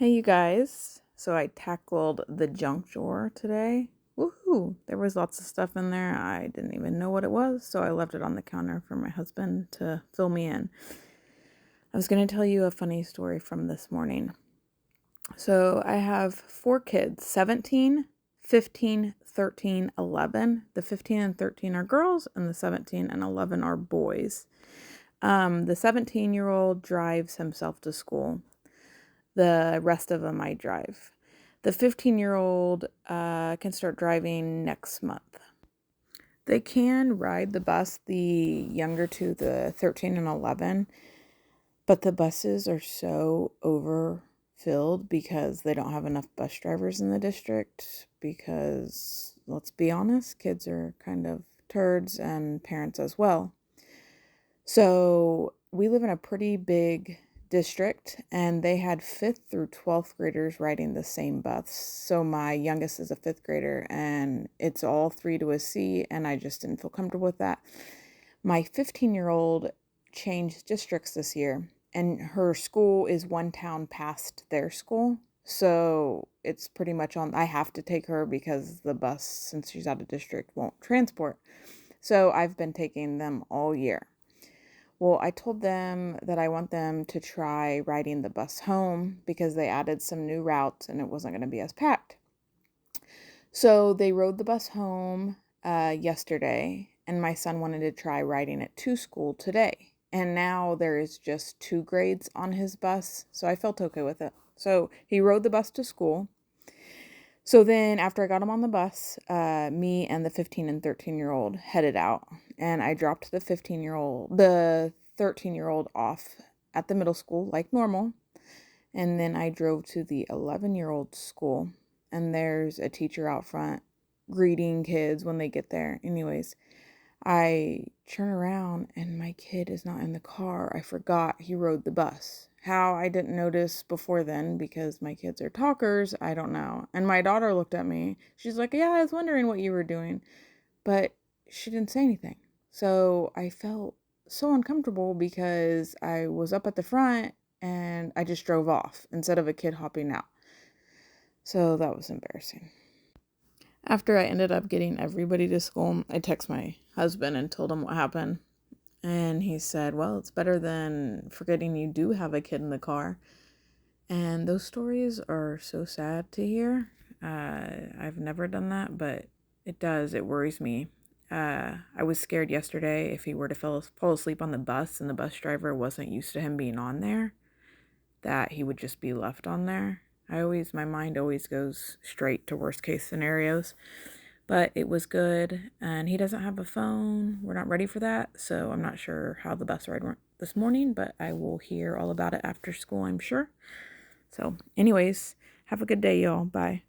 Hey, you guys. So I tackled the junk drawer today. Woohoo! There was lots of stuff in there. I didn't even know what it was, so I left it on the counter for my husband to fill me in. I was going to tell you a funny story from this morning. So I have 4 kids, 17, 15, 13, 11. The 15 and 13 are girls, and the 17 and 11 are boys. The 17-year-old drives himself to school. The rest of them I drive. The 15-year-old can start driving next month. They can ride the bus, the younger two, the 13 and 11, but the buses are so overfilled because they don't have enough bus drivers in the district because, let's be honest, kids are kind of turds and parents as well. So we live in a pretty big district, and they had 5th through 12th graders riding the same bus. So my youngest is a 5th grader, and it's all 3 to a C, and I just didn't feel comfortable with that. My 15-year-old changed districts this year, and her school is one town past their school. So it's pretty much on, I have to take her because the bus, since she's out of district, won't transport. So I've been taking them all year. Well, I told them that I want them to try riding the bus home because they added some new routes and it wasn't going to be as packed. So they rode the bus home yesterday, and my son wanted to try riding it to school today. And now there is just 2 grades on his bus, so I felt okay with it. So he rode the bus to school. So then after I got him on the bus, me and the 15 and 13-year-old headed out, and I dropped the 13-year-old off at the middle school like normal. And then I drove to the 11-year-old school, and there's a teacher out front greeting kids when they get there. Anyways, I turn around and my kid is not in the car. I forgot he rode the bus. How I didn't notice before then, because my kids are talkers, I don't know. And my daughter looked at me. She's like, "Yeah, I was wondering what you were doing." But she didn't say anything. So I felt so uncomfortable because I was up at the front and I just drove off instead of a kid hopping out. So that was embarrassing. After I ended up getting everybody to school, I texted my husband and told him what happened. And he said, "Well, it's better than forgetting you do have a kid in the car." And those stories are so sad to hear. I've never done that, but it does. It worries me. I was scared yesterday if he were to fall asleep on the bus and the bus driver wasn't used to him being on there, that he would just be left on there. My mind always goes straight to worst case scenarios. But it was good, and he doesn't have a phone. We're not ready for that, so I'm not sure how the bus ride went this morning, but I will hear all about it after school, I'm sure. So anyways, have a good day, y'all. Bye.